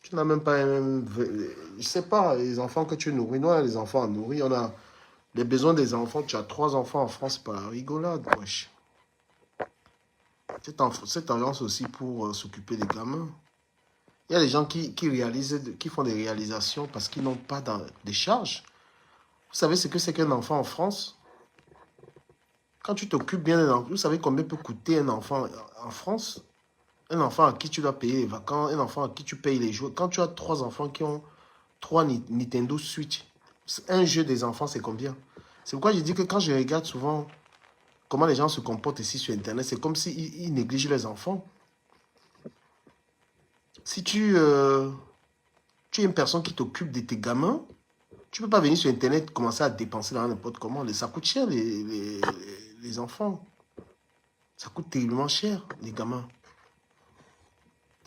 Tu n'as même pas un... Je sais pas, les enfants que tu nourris, nous, on a les enfants à nourrir, on a les besoins des enfants. Tu as 3 enfants en France, c'est pas la rigolade, wesh. Cette tendance aussi pour s'occuper des gamins. Il y a des gens qui réalisent, qui font des réalisations parce qu'ils n'ont pas de charges. Vous savez ce que c'est qu'un enfant en France? Quand tu t'occupes bien d'un enfant, vous savez combien peut coûter un enfant en France? Un enfant à qui tu dois payer les vacances, un enfant à qui tu payes les jouets. Quand tu as 3 enfants qui ont 3 Nintendo Switch, un jeu des enfants, c'est combien? C'est pourquoi je dis que quand je regarde souvent comment les gens se comportent ici sur Internet, c'est comme s'ils ils négligent les enfants. Si tu es une personne qui t'occupe de tes gamins, tu ne peux pas venir sur Internet commencer à dépenser dans n'importe comment. Ça coûte cher, les enfants. Ça coûte terriblement cher, les gamins.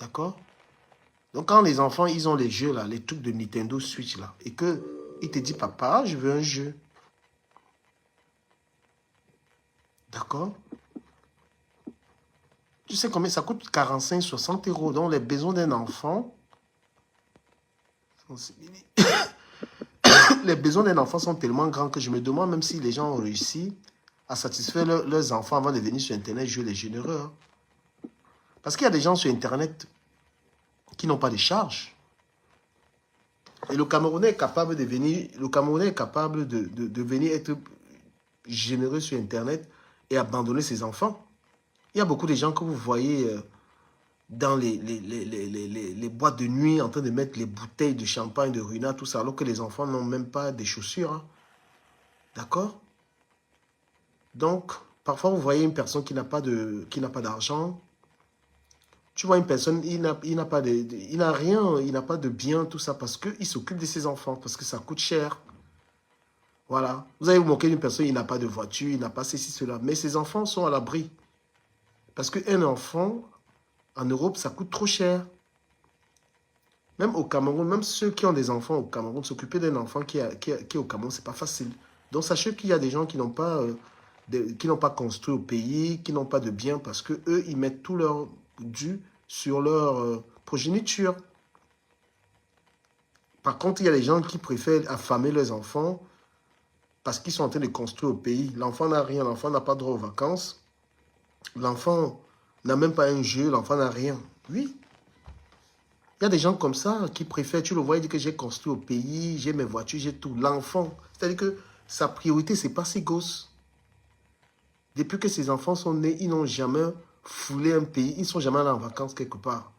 D'accord? Donc, quand les enfants, ils ont les jeux, là, les trucs de Nintendo Switch, là, et qu'ils te disent, papa, je veux un jeu. D'accord? Tu sais combien ça coûte? 45-60 €. Donc, les besoins d'un enfant, les besoins d'un enfant sont tellement grands que je me demande même si les gens ont réussi à satisfaire leurs enfants avant de venir sur Internet jouer les généreux. Hein. Parce qu'il y a des gens sur Internet qui n'ont pas de charges. Et le Camerounais est capable de venir, le Camerounais est capable de venir être généreux sur Internet et abandonner ses enfants. Il y a beaucoup de gens que vous voyez dans les boîtes de nuit en train de mettre les bouteilles de champagne, de ruina, tout ça, alors que les enfants n'ont même pas des chaussures. Hein. D'accord? Donc, parfois, vous voyez une personne qui n'a pas d'argent. Tu vois une personne, il n'a rien, il n'a pas de bien, tout ça, parce qu'il s'occupe de ses enfants, parce que ça coûte cher. Voilà. Vous allez vous moquer d'une personne, il n'a pas de voiture, il n'a pas ceci, cela. Mais ses enfants sont à l'abri. Parce qu'un enfant, en Europe, ça coûte trop cher. Même au Cameroun, même ceux qui ont des enfants au Cameroun, s'occuper d'un enfant qui est au Cameroun, c'est pas facile. Donc sachez qu'il y a des gens qui n'ont pas construit au pays, qui n'ont pas de biens, parce que eux, ils mettent tout leur dû sur leur progéniture. Par contre, il y a des gens qui préfèrent affamer leurs enfants parce qu'ils sont en train de construire au pays. L'enfant n'a rien, l'enfant n'a pas droit aux vacances. L'enfant n'a même pas un jeu, l'enfant n'a rien. Oui. Il y a des gens comme ça qui préfèrent, tu le vois, il dit que j'ai construit au pays, j'ai mes voitures, j'ai tout. L'enfant, c'est-à-dire que sa priorité, ce n'est pas ses gosses. Depuis que ses enfants sont nés, ils n'ont jamais foulé un pays, ils ne sont jamais allés en vacances quelque part.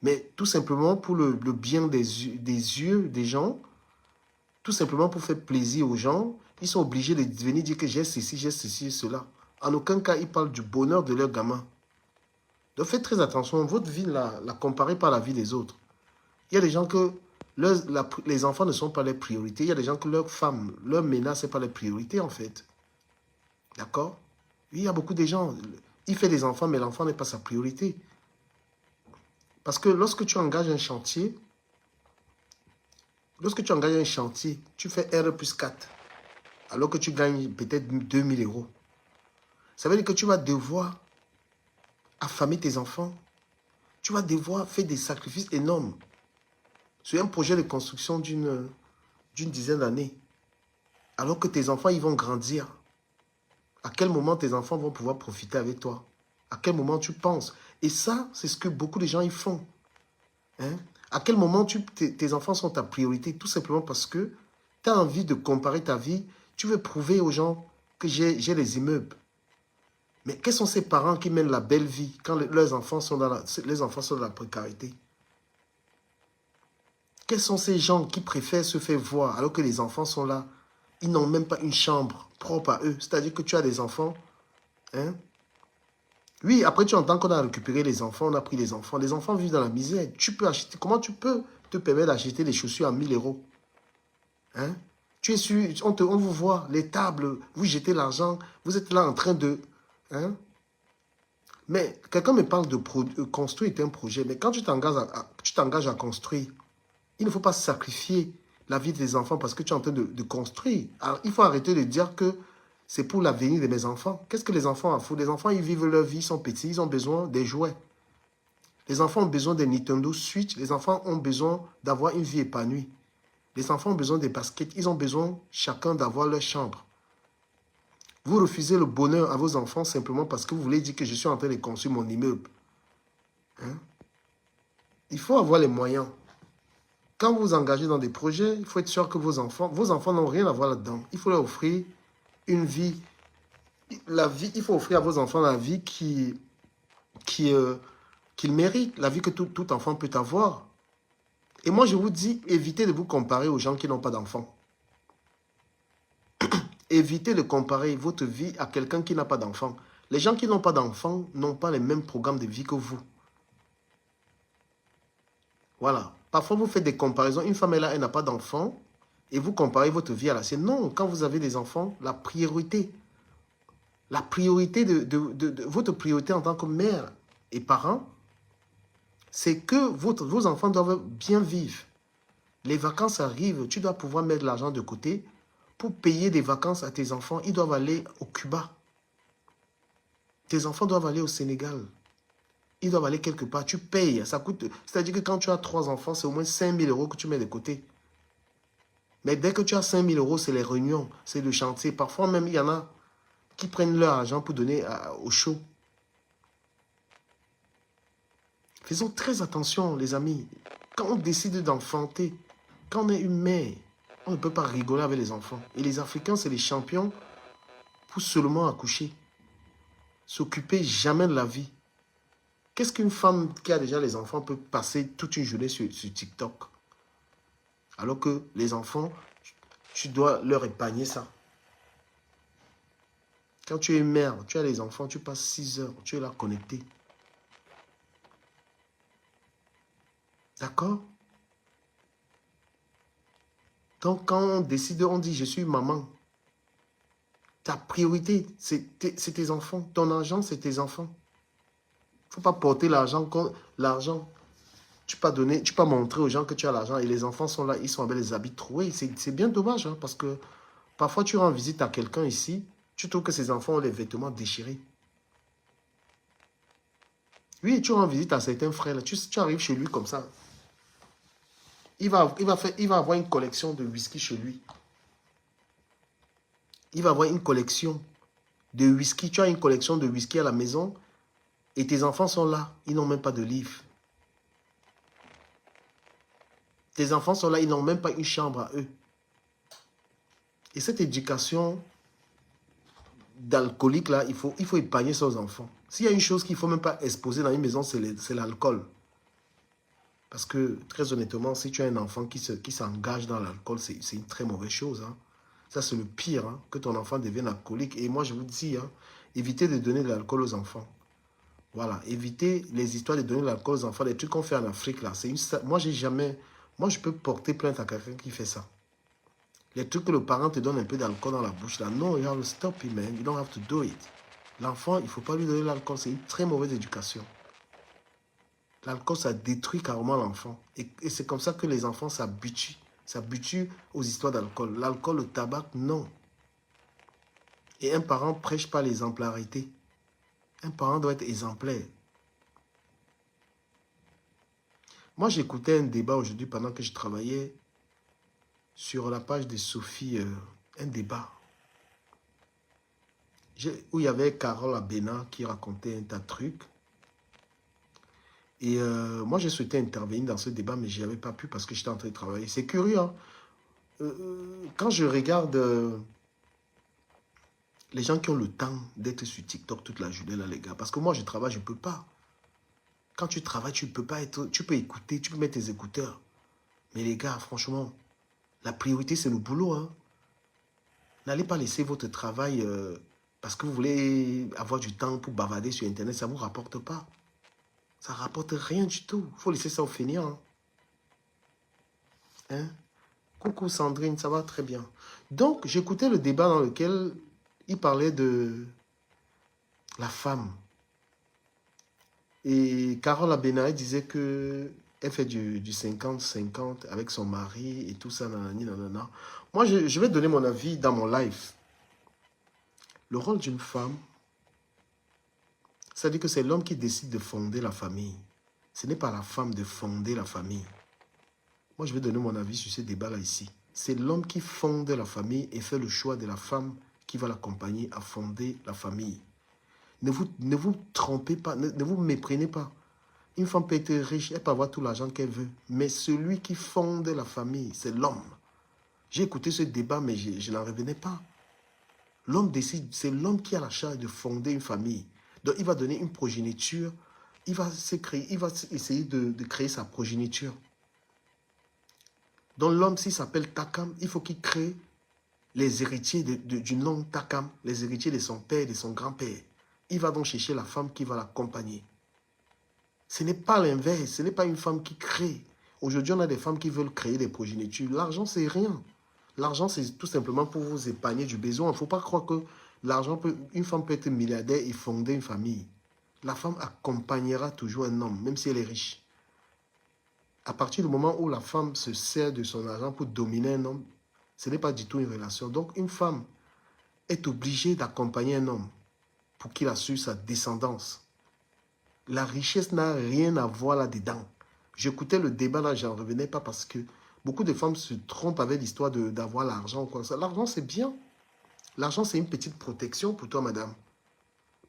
Mais tout simplement pour le bien des yeux des gens, tout simplement pour faire plaisir aux gens, ils sont obligés de venir dire que j'ai ceci, cela. En aucun cas, ils parlent du bonheur de leurs gamins. Donc faites très attention, votre vie, la comparez pas à la vie des autres. Il y a des gens que les enfants ne sont pas les priorités. Il y a des gens que leurs femmes, leur ménage, ce n'est pas les priorités en fait. D'accord? Il y a beaucoup de gens, il fait des enfants, mais l'enfant n'est pas sa priorité. Parce que lorsque tu engages un chantier, tu fais R+4, alors que tu gagnes peut-être 2 000 €. Ça veut dire que tu vas devoir affamer tes enfants. Tu vas devoir faire des sacrifices énormes sur un projet de construction d'une dizaine d'années. Alors que tes enfants, ils vont grandir. À quel moment tes enfants vont pouvoir profiter avec toi? À quel moment tu penses? Et ça, c'est ce que beaucoup de gens y font. Hein? À quel moment tes enfants sont ta priorité? Tout simplement parce que tu as envie de comparer ta vie. Tu veux prouver aux gens que j'ai les immeubles. Mais quels sont ces parents qui mènent la belle vie quand leurs enfants sont dans la précarité? Quels sont ces gens qui préfèrent se faire voir alors que les enfants sont là? Ils n'ont même pas une chambre propre à eux. C'est-à-dire que tu as des enfants. Hein? Oui, après tu entends qu'on a récupéré les enfants, on a pris les enfants. Les enfants vivent dans la misère. Tu peux acheter. Comment tu peux te permettre d'acheter des chaussures à 1 000 €? Hein? Tu es sûr, on vous voit, les tables, vous jetez l'argent, vous êtes là en train de... Hein? Mais quelqu'un me parle de construire un projet. Mais quand tu t'engages à construire, il ne faut pas sacrifier la vie des enfants parce que tu es en train de construire. Alors, il faut arrêter de dire que c'est pour l'avenir de mes enfants. Qu'est-ce que les enfants en foutent? Les enfants, ils vivent leur vie, ils sont petits, ils ont besoin des jouets. Les enfants ont besoin des Nintendo Switch. Les enfants ont besoin d'avoir une vie épanouie. Les enfants ont besoin des baskets. Ils ont besoin chacun d'avoir leur chambre. Vous refusez le bonheur à vos enfants simplement parce que vous voulez dire que je suis en train de construire mon immeuble. Hein? Il faut avoir les moyens. Quand vous vous engagez dans des projets, il faut être sûr que vos enfants n'ont rien à voir là-dedans. Il faut leur offrir une vie. Il faut offrir à vos enfants la vie qu'ils méritent, la vie que tout enfant peut avoir. Et moi, je vous dis, évitez de vous comparer aux gens qui n'ont pas d'enfants. Évitez de comparer votre vie à quelqu'un qui n'a pas d'enfants. Les gens qui n'ont pas d'enfants n'ont pas les mêmes programmes de vie que vous. Voilà. Parfois, vous faites des comparaisons. Une femme est là, elle n'a pas d'enfants. Et vous comparez votre vie à la sienne. Non, quand vous avez des enfants, votre priorité en tant que mère et parent, c'est que vos enfants doivent bien vivre. Les vacances arrivent, tu dois pouvoir mettre l'argent de côté pour payer des vacances à tes enfants. Ils doivent aller au Cuba. Tes enfants doivent aller au Sénégal. Ils doivent aller quelque part. Tu payes. Ça coûte. C'est-à-dire que quand tu as 3 enfants, c'est au moins 5 000 € que tu mets de côté. Mais dès que tu as 5 000 €, c'est les réunions, c'est le chantier. Parfois même, il y en a qui prennent leur argent pour donner au show. Faisons très attention, les amis. Quand on décide d'enfanter, quand on est une mère, on ne peut pas rigoler avec les enfants. Et les Africains, c'est les champions pour seulement accoucher. S'occuper jamais de la vie. Qu'est-ce qu'une femme qui a déjà les enfants peut passer toute une journée sur TikTok? Alors que les enfants, tu dois leur épargner ça. Quand tu es mère, tu as les enfants, tu passes 6 heures, tu es là connecté. D'accord? Donc quand on décide, on dit je suis maman. Ta priorité, c'est tes enfants. Ton argent, c'est tes enfants. Il ne faut pas porter l'argent. Tu peux pas montrer aux gens que tu as l'argent et les enfants sont là, ils sont avec les habits troués. C'est bien dommage, hein, parce que parfois tu rends visite à quelqu'un ici, tu trouves que ses enfants ont les vêtements déchirés. Oui, tu rends visite à certains frères, là, tu arrives chez lui comme ça. Il va avoir une collection de whisky chez lui. Il va avoir une collection de whisky. Tu as une collection de whisky à la maison et tes enfants sont là. Ils n'ont même pas de livre. Tes enfants sont là, ils n'ont même pas une chambre à eux. Et cette éducation d'alcoolique là, il faut épargner ça aux enfants. S'il y a une chose qu'il ne faut même pas exposer dans une maison, c'est l'alcool. Parce que, très honnêtement, si tu as un enfant qui s'engage dans l'alcool, c'est une très mauvaise chose. Hein. Ça, c'est le pire, hein, que ton enfant devienne alcoolique. Et moi, je vous dis, hein, évitez de donner de l'alcool aux enfants. Voilà, évitez les histoires de donner de l'alcool aux enfants. Les trucs qu'on fait en Afrique, là, moi, je peux porter plainte à quelqu'un qui fait ça. Les trucs que le parent te donne un peu d'alcool dans la bouche, là, non, you have to stop it, man. You don't have to do it. L'enfant, il ne faut pas lui donner l'alcool. C'est une très mauvaise éducation. L'alcool, ça détruit carrément l'enfant. Et c'est comme ça que les enfants s'habituent aux histoires d'alcool. L'alcool, le tabac, non. Et un parent ne prêche pas l'exemplarité. Un parent doit être exemplaire. Moi, j'écoutais un débat aujourd'hui pendant que je travaillais sur la page de Sophie, un débat. Où il y avait Carole Abena qui racontait un tas de trucs. Et moi, j'ai souhaité intervenir dans ce débat, mais je n'y avais pas pu parce que j'étais en train de travailler. C'est curieux, hein? Quand je regarde les gens qui ont le temps d'être sur TikTok toute la journée, là, les gars, parce que moi, je travaille, je ne peux pas. Quand tu travailles, tu ne peux pas être... Tu peux écouter, tu peux mettre tes écouteurs. Mais les gars, franchement, la priorité, c'est le boulot. Hein? N'allez pas laisser votre travail parce que vous voulez avoir du temps pour bavarder sur Internet. Ça ne vous rapporte pas. Ça ne rapporte rien du tout. Il faut laisser ça aux fainéants. Hein? Coucou Sandrine, ça va très bien. Donc, j'écoutais le débat dans lequel il parlait de la femme. Et Carole Abena disait que elle fait du 50-50 avec son mari et tout ça, nanani, nanana. Moi, je vais donner mon avis dans mon live. Le rôle d'une femme, c'est-à-dire que c'est l'homme qui décide de fonder la famille. Ce n'est pas à la femme de fonder la famille. Moi, je vais donner mon avis sur ce débat-là ici. C'est l'homme qui fonde la famille et fait le choix de la femme qui va l'accompagner à fonder la famille. Ne vous trompez pas, ne vous méprenez pas. Une femme peut être riche, elle peut avoir tout l'argent qu'elle veut. Mais celui qui fonde la famille, c'est l'homme. J'ai écouté ce débat, mais je n'en revenais pas. L'homme décide, c'est l'homme qui a la charge de fonder une famille. Donc, il va donner une progéniture. Il va essayer de créer sa progéniture. Donc, l'homme, s'il s'appelle Takam, il faut qu'il crée les héritiers du nom Takam, les héritiers de son père et de son grand-père. Il va donc chercher la femme qui va l'accompagner. Ce n'est pas l'inverse, ce n'est pas une femme qui crée. Aujourd'hui, on a des femmes qui veulent créer des progénitures. L'argent, c'est rien. L'argent, c'est tout simplement pour vous épargner du besoin. Il ne faut pas croire que l'argent une femme peut être milliardaire et fonder une famille. La femme accompagnera toujours un homme, même si elle est riche. À partir du moment où la femme se sert de son argent pour dominer un homme, ce n'est pas du tout une relation. Donc, une femme est obligée d'accompagner un homme pour qu'il assure sa descendance. La richesse n'a rien à voir là-dedans. J'écoutais le débat là, j'en revenais pas parce que beaucoup de femmes se trompent avec l'histoire d'avoir l'argent. L'argent, c'est bien. L'argent, c'est une petite protection pour toi, madame.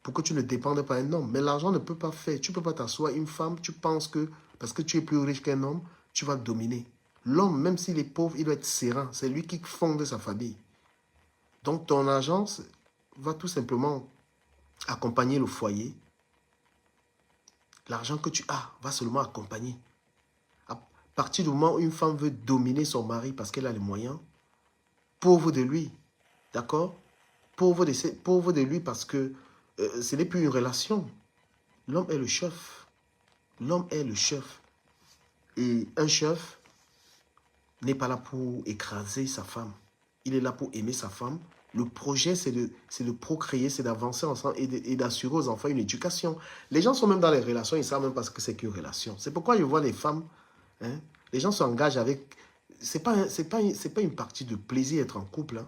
Pour que tu ne dépendes pas d'un homme. Mais l'argent ne peut pas faire. Tu ne peux pas t'asseoir une femme, tu penses que parce que tu es plus riche qu'un homme, tu vas dominer. L'homme, même s'il est pauvre, il doit être serein. C'est lui qui fonde sa famille. Donc, ton argent va tout simplement accompagner le foyer. L'argent que tu as va seulement accompagner. À partir du moment où une femme veut dominer son mari parce qu'elle a les moyens, pauvre de lui, d'accord? Pauvre de lui parce que ce n'est plus une relation. L'homme est le chef. L'homme est le chef. Et un chef n'est pas là pour écraser sa femme. Il est là pour aimer sa femme. Le projet, c'est de procréer, c'est d'avancer ensemble et d'assurer aux enfants une éducation. Les gens sont même dans les relations, ils ne savent même pas ce que c'est qu'une relation. C'est pourquoi je vois les femmes, hein, les gens s'engagent avec... C'est pas une partie de plaisir être en couple.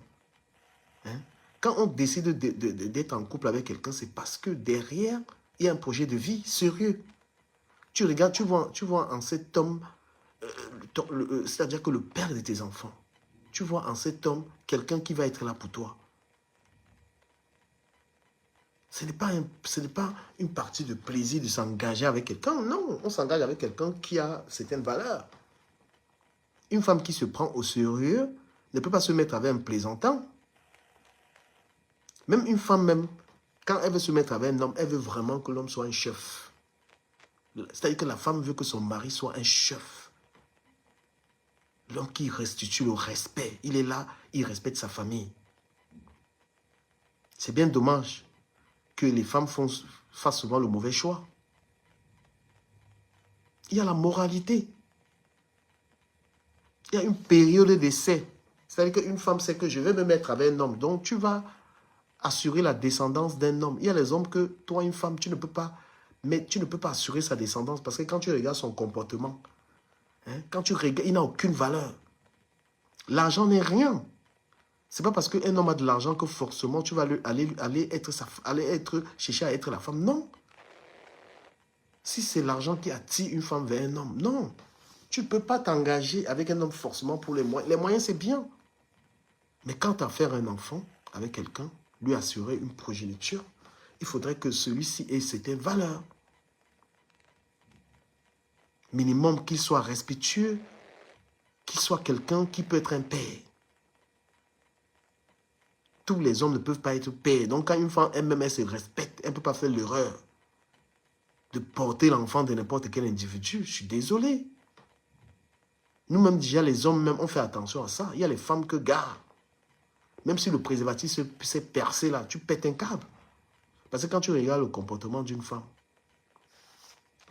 Hein. Quand on décide d'être en couple avec quelqu'un, c'est parce que derrière, il y a un projet de vie sérieux. Tu regardes, tu vois en cet homme, c'est-à-dire que le père de tes enfants, tu vois en cet homme quelqu'un qui va être là pour toi. Ce n'est pas une partie de plaisir de s'engager avec quelqu'un. Non, on s'engage avec quelqu'un qui a certaines valeurs. Une femme qui se prend au sérieux ne peut pas se mettre avec un plaisantant. Même une femme, même, quand elle veut se mettre avec un homme, elle veut vraiment que l'homme soit un chef. C'est-à-dire que la femme veut que son mari soit un chef. L'homme qui restitue le respect. Il est là, il respecte sa famille. C'est bien dommage que les femmes fassent souvent le mauvais choix. Il y a la moralité. Il y a une période d'essai. C'est-à-dire qu'une femme sait que je vais me mettre avec un homme. Donc, tu vas assurer la descendance d'un homme. Il y a les hommes que, toi, une femme, tu ne peux pas assurer sa descendance parce que quand tu regardes son comportement, hein, quand tu regardes, il n'a aucune valeur. L'argent n'est rien. Ce n'est pas parce qu'un homme a de l'argent que forcément tu vas aller chercher à être la femme. Non. Si c'est l'argent qui attire une femme vers un homme, non. Tu ne peux pas t'engager avec un homme forcément pour les moyens. Les moyens, c'est bien. Mais quand tu as affaire à un enfant avec quelqu'un, lui assurer une progéniture, il faudrait que celui-ci ait certaines valeurs. Minimum qu'il soit respectueux, qu'il soit quelqu'un qui peut être un père. Tous les hommes ne peuvent pas être pères. Donc quand une femme elle-même, elle se respecte, elle ne peut pas faire l'erreur de porter l'enfant de n'importe quel individu. Je suis désolé. Nous-mêmes, déjà, les hommes, même, on fait attention à ça. Il y a les femmes que gare. Même si le préservatif s'est percé là, tu pètes un câble. Parce que quand tu regardes le comportement d'une femme,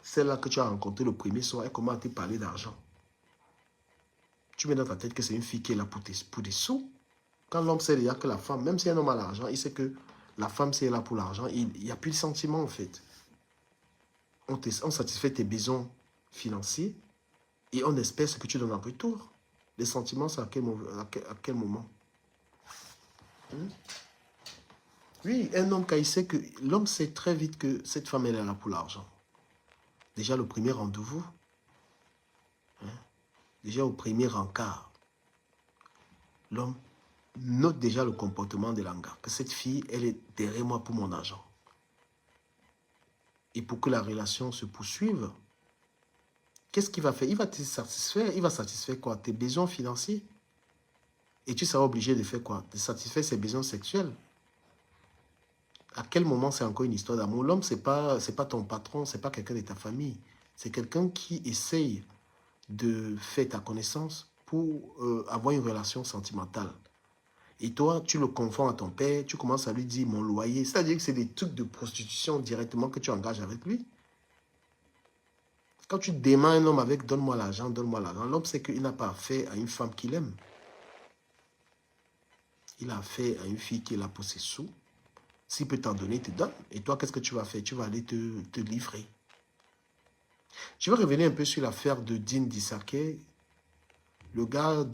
celle-là que tu as rencontrée le premier soir, elle commence à te parler d'argent. Tu mets dans ta tête que c'est une fille qui est là pour des sous. Quand l'homme sait déjà que la femme, même si un homme a l'argent, il sait que la femme, si elle est là pour l'argent, il n'y a plus de sentiment en fait. On satisfait tes besoins financiers et on espère ce que tu donnes en retour. Les sentiments, c'est à quel moment? Oui, un homme, quand il sait que l'homme sait très vite que cette femme, elle est là pour l'argent. Déjà le premier rendez-vous, hein, déjà au premier encart, l'homme note déjà le comportement de l'engars. Que cette fille, elle est derrière moi pour mon argent. Et pour que la relation se poursuive, qu'est-ce qu'il va faire? Il va te satisfaire. Il va satisfaire quoi? Tes besoins financiers. Et tu seras obligé de faire quoi? De satisfaire ses besoins sexuels. À quel moment c'est encore une histoire d'amour? L'homme, c'est pas ton patron, c'est pas quelqu'un de ta famille. C'est quelqu'un qui essaye de faire ta connaissance pour avoir une relation sentimentale. Et toi, tu le confonds à ton père, tu commences à lui dire mon loyer. C'est-à-dire que c'est des trucs de prostitution directement que tu engages avec lui. Quand tu demandes un homme avec donne-moi l'argent, l'homme sait qu'il n'a pas affaire à une femme qu'il aime. Il a affaire à une fille qui est là pour ses sous. S'il peut t'en donner, il te donne. Et toi, qu'est-ce que tu vas faire? Tu vas aller te livrer. Je vais revenir un peu sur l'affaire de Dean Dissaké. Le gars